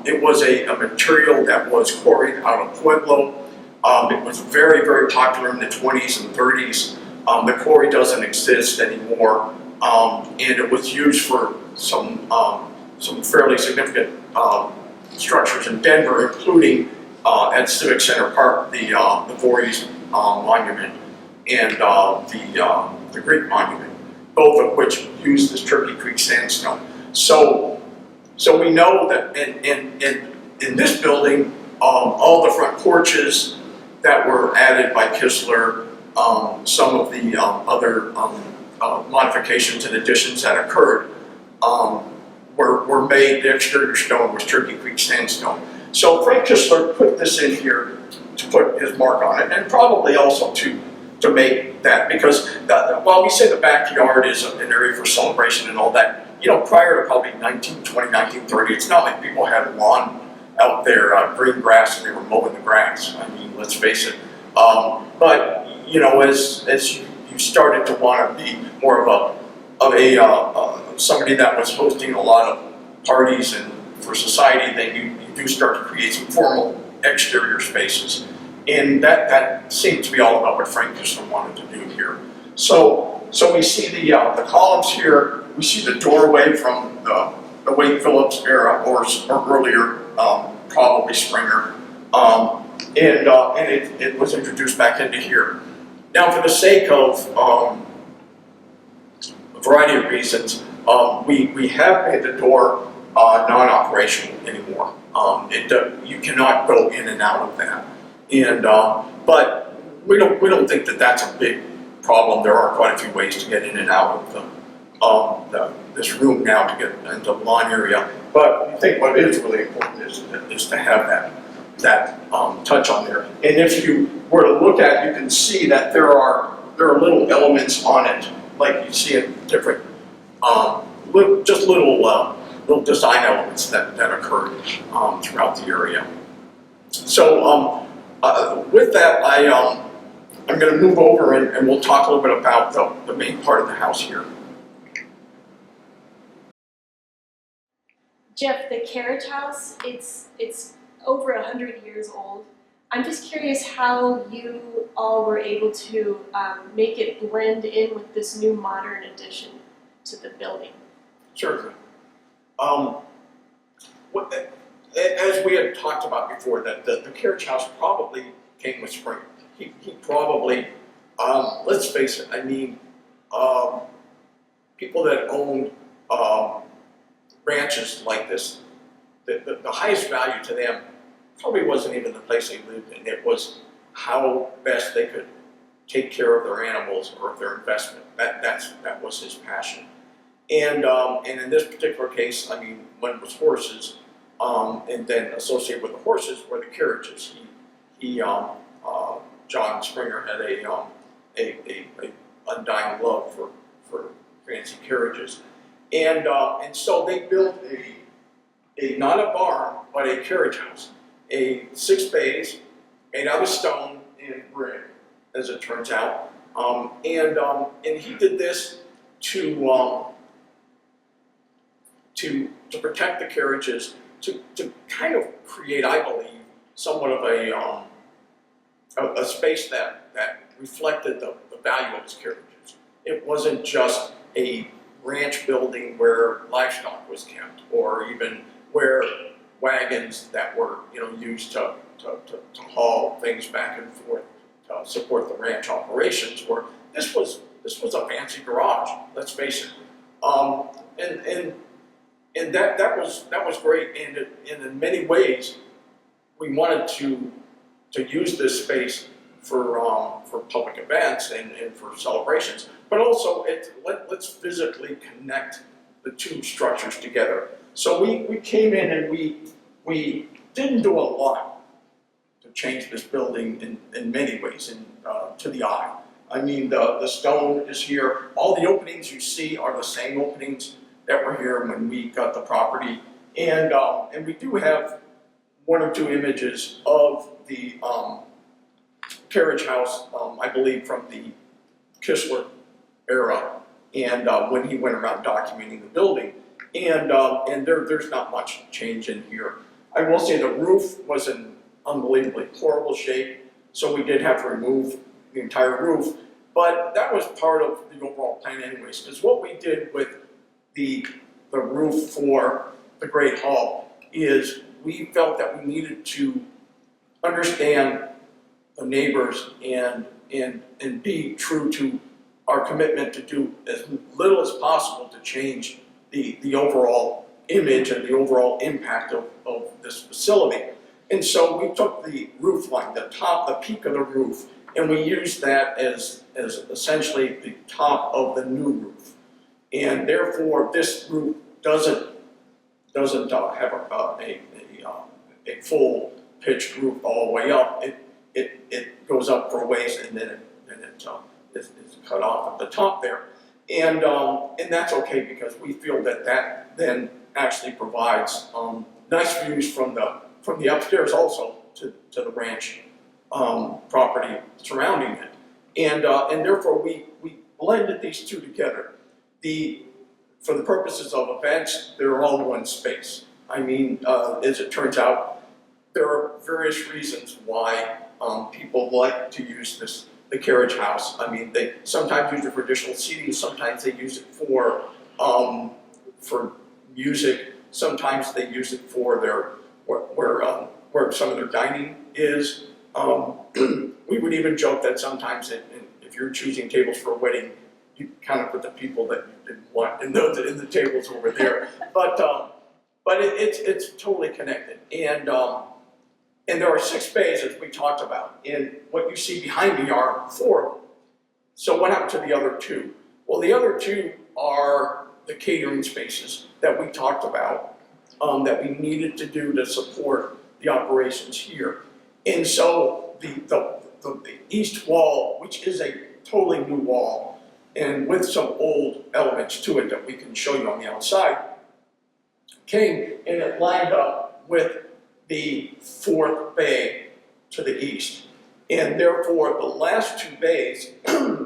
It was a material that was quarried out of Pueblo. It was very, very popular in the 20s and 30s. The quarry doesn't exist anymore, and it was used for some fairly significant structures in Denver, including at Civic Center Park, the Voorhees Monument and the Greek Monument, both of which use this Turkey Creek sandstone. So we know that in this building, all the front porches that were added by Kistler, some of the other modifications and additions that occurred were made, the exterior stone was Turkey Creek sandstone. So Frank Kistler put this in here to put his mark on it, and probably also to make that, because while we say the backyard is an area for celebration and all that, you know, prior to probably 1920, 1930, it's not like people had lawn out there, green grass, and they were mowing the grass. I mean, let's face it. But you know, as you started to want to be more of somebody that was hosting a lot of parties and for society, then you do start to create some formal exterior spaces, and that seemed to be all about what Frank Kistler wanted to do here. So we see the columns here. We see the doorway from the Wade Phillips era or earlier, probably Springer, and it was introduced back into here. Now, for the sake of a variety of reasons, we have made the door non-operational anymore. You cannot go in and out of that, and but we don't think that that's a big problem. There are quite a few ways to get in and out of this room now to get into the lawn area. But I think what is really important is to have that touch on there. And if you were to look at it, you can see that there are little elements on it, like you see in different, just little design elements that occurred throughout the area. So with that, I'm going to move over and we'll talk a little bit about the main part of the house here. Jeff, the carriage house, it's over 100 years old. I'm just curious how you all were able to make it blend in with this new modern addition to the building. Certainly. As we had talked about before, that the carriage house probably came with Spring. He probably, let's face it, I mean, people that owned ranches like this, the highest value to them probably wasn't even the place they lived in. It was how best they could take care of their animals or of their investment. That was his passion. And in this particular case, I mean, when it was horses, and then associated with the horses were the carriages. John Springer had a undying love for fancy carriages, and so they built a not a barn but a carriage house, 6 bays made out of stone and brick, as it turns out, and he did this to protect the carriages, to kind of create, I believe, somewhat of a space that reflected the value of his carriages. It wasn't just a ranch building where livestock was kept, or even where wagons that were used to haul things back and forth to support the ranch operations were. This was a fancy garage. Let's face it, and that was great. And in many ways, we wanted to use this space for public events and for celebrations, but also let's physically connect the two structures together. So we came in and we didn't do a lot change this building in many ways, to the eye. I mean, the stone is here. All the openings you see are the same openings that were here when we got the property. And we do have one or two images of the carriage house, I believe from the Kistler era, and when he went around documenting the building. And there's not much change in here. I will say the roof was in unbelievably horrible shape, so we did have to remove the entire roof. But that was part of the overall plan anyways, because what we did with the roof for the Great Hall is we felt that we needed to understand the neighbors and be true to our commitment to do as little as possible to change the overall image and the overall impact of this facility. And so we took the roof line, the peak of the roof, and we used that as essentially the top of the new roof. And therefore, this roof doesn't have a full pitched roof all the way up. It goes up for a ways, and then it's cut off at the top there. And that's okay, because we feel that then actually provides nice views from the upstairs also to the ranch property surrounding it. And therefore we blended these two together. For the purposes of events, they're all one space. I mean, as it turns out, there are various reasons why people like to use the carriage house. I mean, they sometimes use it for additional seating, sometimes they use it for music, sometimes they use it for where some of their dining is. We would even joke that sometimes if you're choosing tables for a wedding, you kind of put the people that you didn't want in the tables over there. But it's totally connected. And there are 6 bays, as we talked about, and what you see behind me are 4 of them. So what happened to the other 2? Well, the other 2 are the catering spaces that we talked about, that we needed to do to support the operations here. And so the east wall, which is a totally new wall, and with some old elements to it that we can show you on the outside, came and it lined up with the 4th bay to the east. And therefore, the last 2 bays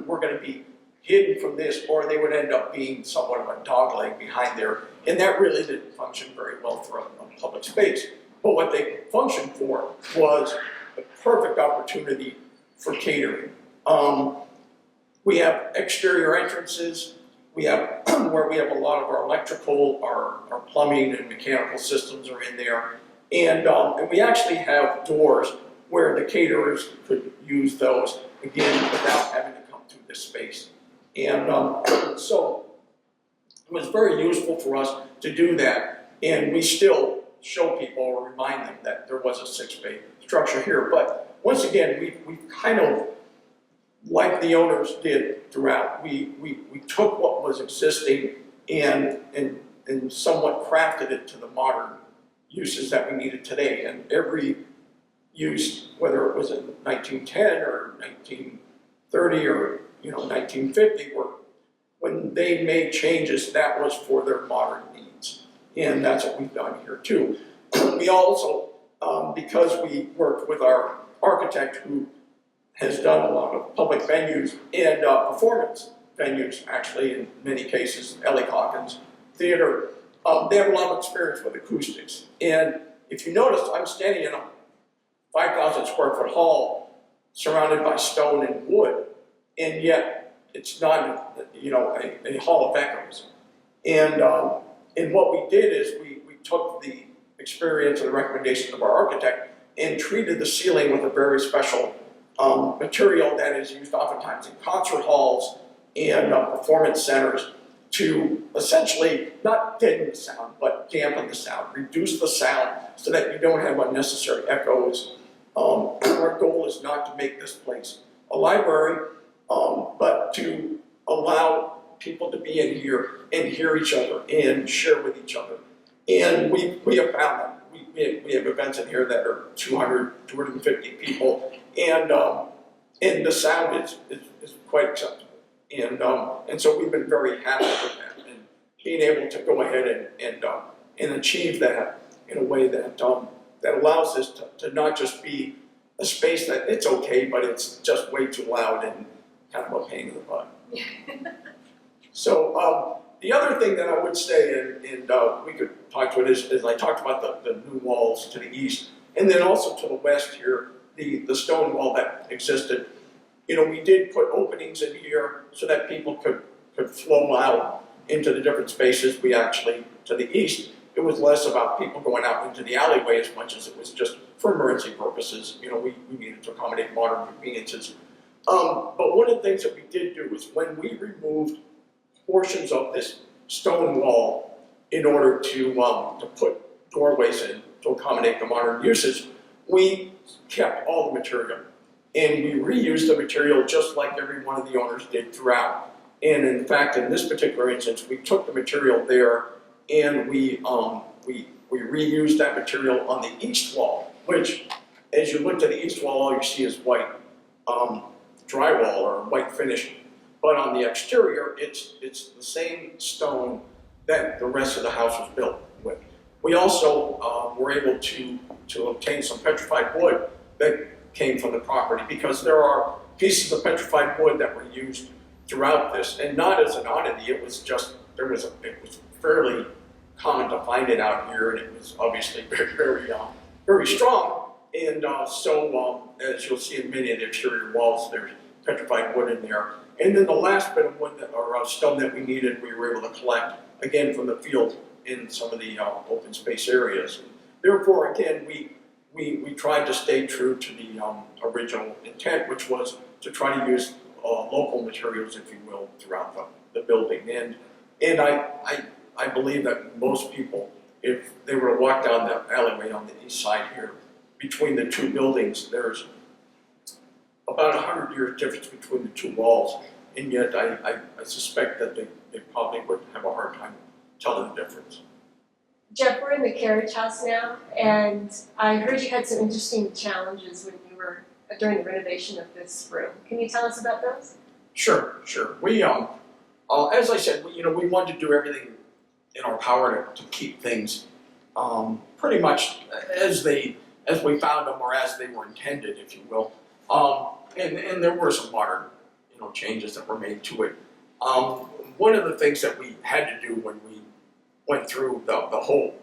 were going to be hidden from this, or they would end up being somewhat of a dogleg behind there. And that really didn't function very well for a public space. But what they functioned for was a perfect opportunity for catering. We have exterior entrances. We have where we have a lot of our electrical, our plumbing and mechanical systems are in there. And we actually have doors where the caterers could use those, again, without having to come through this space. And so it was very useful for us to do that. And we still show people or remind them that there was a 6-bay structure here. But once again, we kind of, like the owners did throughout, we took what was existing and somewhat crafted it to the modern uses that we needed today. And every use, whether it was in 1910 or 1930 or 1950, when they made changes, that was for their modern needs. And that's what we've done here too. We also, because we worked with our architect who has done a lot of public venues and performance venues, actually, in many cases, Ellie Calkins Theater, they have a lot of experience with acoustics. And if you notice, I'm standing in a 5,000 square foot hall surrounded by stone and wood, and yet it's not, a hall of echoes. And what we did is we took the experience and the recommendations of our architect and treated the ceiling with a very special material that is used oftentimes in concert halls and performance centers to essentially not deaden the sound, but dampen the sound, reduce the sound so that you don't have unnecessary echoes. Our goal is not to make this place a library, but to allow people to be in here and hear each other and share with each other. And we have found that. we have events in here that are 200, 250 people, and the sound is quite acceptable. And so we've been very happy with that, and being able to go ahead and achieve that in a way that that allows this to not just be a space that it's okay, but it's just way too loud and kind of a pain in the butt. So the other thing that I would say, and we could talk to it, is I talked about the new walls to the east, and then also to the west here, the stone wall that existed. You know, we did put openings in here so that people could flow out into the different spaces. We actually, to the east, it was less about people going out into the alleyway as much as it was just for emergency purposes. You know, we needed to accommodate modern conveniences. But one of the things that we did do is when we removed portions of this stone wall in order to put doorways in to accommodate the modern uses, we kept all the material. And we reused the material just like every one of the owners did throughout. And in fact, in this particular instance, we took the material there and we reused that material on the east wall, which, as you look to the east wall, all you see is white drywall or white finish. But on the exterior, it's the same stone that the rest of the house was built with. We also were able to obtain some petrified wood that came from the property, because there are pieces of petrified wood that were used throughout this, and not as an oddity. It was just it was fairly common to find it out here, and it was obviously very strong. And so as you'll see in many of the exterior walls, there's petrified wood in there. And then the last bit of wood or stone that we needed, we were able to collect again from the field in some of the open space areas. And therefore, again, we tried to stay true to the original intent, which was to try to use local materials, if you will, throughout the building. And I believe that most people, if they were to walk down the alleyway on the east side here, between the two buildings, there's about 100 years difference between the two walls, and yet I suspect that they probably would have a hard time telling the difference. Jeff, we're in the carriage house now, and I heard you had some interesting challenges when you were during the renovation of this room. Can you tell us about those? Sure. We as I said, we wanted to do everything in our power to keep things pretty much as we found them, or as they were intended, if you will. And there were some modern changes that were made to it. One of the things that we had to do when we went through the whole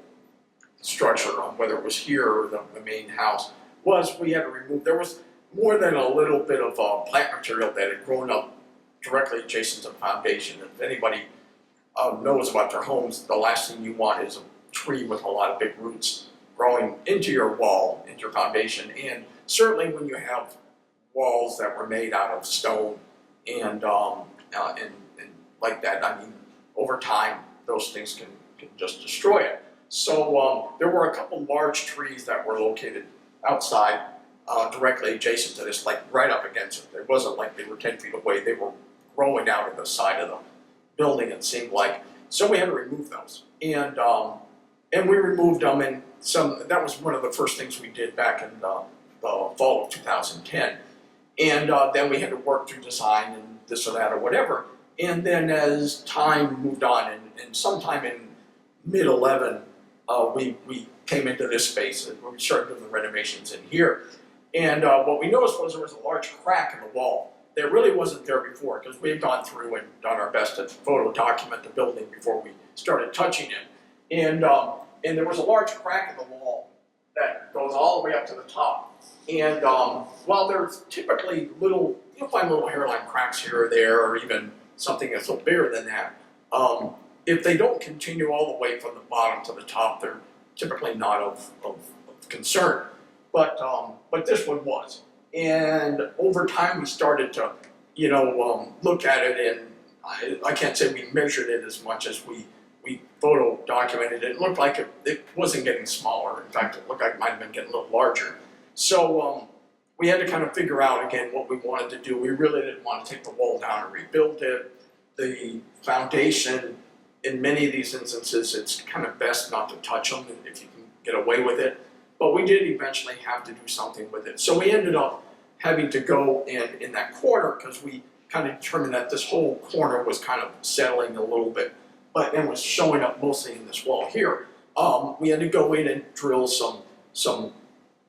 structure, whether it was here or the main house, was we had to remove, there was more than a little bit of plant material that had grown up directly adjacent to the foundation. If anybody knows about their homes, the last thing you want is a tree with a lot of big roots growing into your wall, into your foundation. And certainly when you have walls that were made out of stone and like that, I mean, over time, those things can just destroy it. So there were a couple large trees that were located outside, directly adjacent to this, like right up against it. It wasn't like they were 10 feet away. They were growing out of the side of the building, it seemed like. So we had to remove those. And we removed them, and that was one of the first things we did back in the fall of 2010. And then we had to work through design and this or that or whatever. And then as time moved on, and sometime in mid-11, we came into this space and we started doing the renovations in here. And what we noticed was there was a large crack in the wall that really wasn't there before, because we had gone through and done our best to photo document the building before we started touching it. And there was a large crack in the wall that goes all the way up to the top. And while there's typically you'll find little hairline cracks here or there, or even something that's a little bigger than that. If they don't continue all the way from the bottom to the top, they're typically not of concern. But this one was. And over time we started to, look at it, and I can't say we measured it as much as we photo documented it. It looked like it wasn't getting smaller. In fact, it looked like it might have been getting a little larger. So we had to kind of figure out again what we wanted to do. We really didn't want to take the wall down and rebuild it. The foundation, in many of these instances, it's kind of best not to touch them. And if you can get away with it. But we did eventually have to do something with it. So we ended up having to go in that corner because we kind of determined that this whole corner was kind of settling a little bit, but it was showing up mostly in this wall here. We had to go in and drill some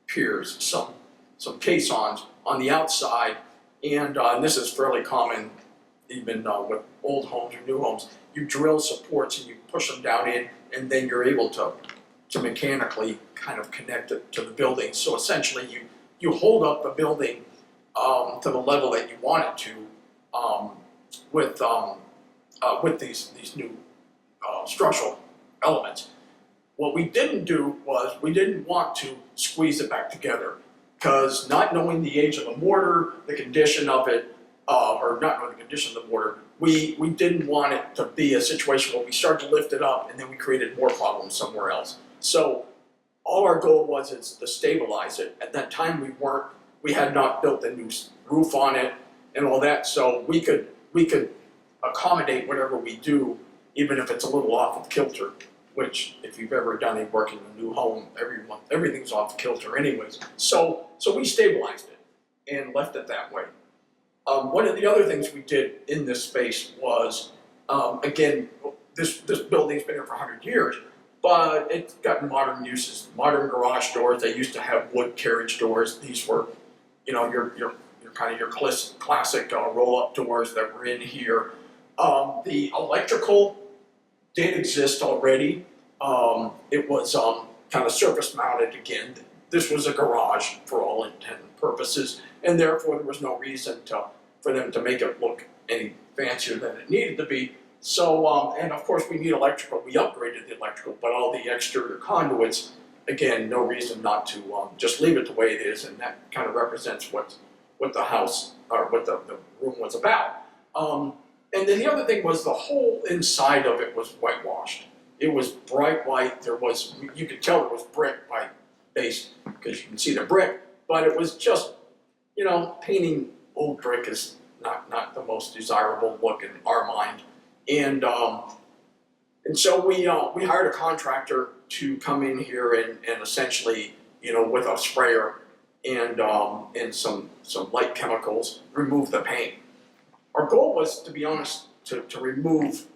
piers, some caissons on the outside, and this is fairly common even with old homes or new homes. You drill supports and you push them down in, and then you're able to mechanically kind of connect it to the building. So essentially you hold up the building to the level that you want it to with these new structural elements. What we didn't do was we didn't want to squeeze it back together, because not knowing the age of the mortar, the condition of it, or not knowing the condition of the mortar, we didn't want it to be a situation where we started to lift it up and then we created more problems somewhere else. So all our goal was to stabilize it. At that time we had not built a new roof on it and all that, so we could accommodate whatever we do, even if it's a little off of kilter, which if you've ever done any work in a new home, everything's off kilter anyways. So we stabilized it and left it that way. One of the other things we did in this space was, again, this building's been here for 100 years, but it's got modern uses, modern garage doors. They used to have wood carriage doors. These were, your kind of your classic roll-up doors that were in here. The electrical did exist already. It was kind of surface mounted again. This was a garage for all intent and purposes, and therefore there was no reason for them to make it look any fancier than it needed to be. So, and of course we need electrical. We upgraded the electrical, but all the exterior conduits, again, no reason not to just leave it the way it is, and that kind of represents what the house, or what the room was about. And then the other thing was the whole inside of it was whitewashed. It was bright white. You could tell it was brick by base, because you can see the brick, but it was just, painting old brick is not the most desirable look in our mind. And so we hired a contractor to come in here and essentially, with a sprayer and some light chemicals, remove the paint. Our goal was, to be honest, to remove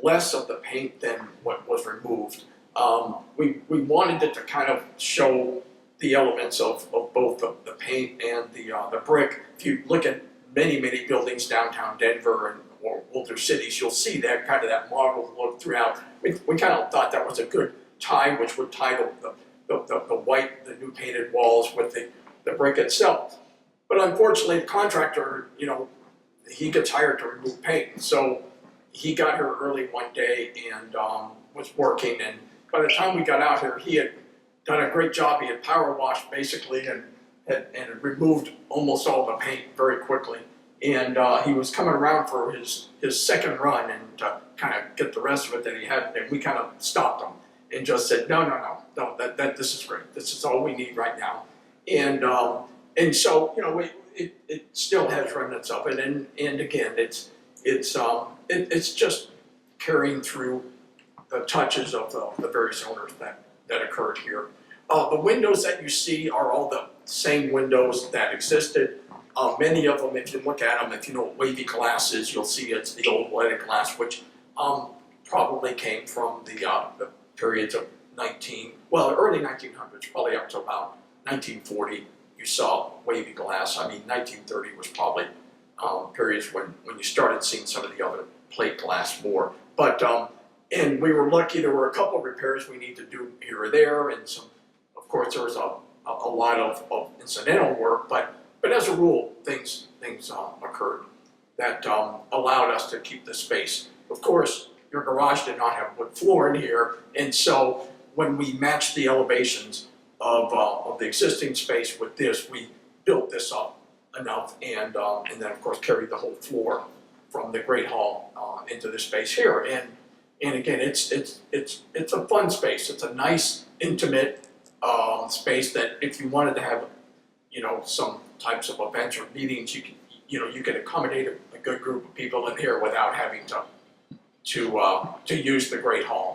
less of the paint than what was removed. We wanted it to kind of show the elements of both the paint and the brick. If you look at many buildings downtown Denver or older cities, you'll see that kind of that mottled look throughout. We kind of thought that was a good tie, which would tie the white, the new painted walls with the brick itself. But unfortunately, the contractor, he gets hired to remove paint. So he got here early one day and was working. And by the time we got out here, he had done a great job. He had power washed basically and removed almost all the paint very quickly. And he was coming around for his second run and to kind of get the rest of it that he had. And we kind of stopped him and just said, no, this is great. This is all we need right now. And so, it still has remnants of it, and again, it's just carrying through the touches of the various owners that occurred here. The windows that you see are all the same windows that existed. Many of them, if you look at them, if you know what wavy glass is, you'll see it's the old leaded glass, which probably came from the periods of early 1900s, probably up to about 1940. You saw wavy glass. I mean, 1930 was probably periods when you started seeing some of the other plate glass more. But and we were lucky. There were a couple of repairs we need to do here or there, and some. Of course, there was a lot of incidental work, but as a rule, things occurred that allowed us to keep the space. Of course, your garage did not have wood floor in here, and so when we matched the elevations of the existing space with this, we built this up enough, and then of course carried the whole floor from the great hall into this space here. And again, it's a fun space. It's a nice, intimate space that if you wanted to have, some types of events or meetings, you can accommodate a good group of people in here without having to use the great hall.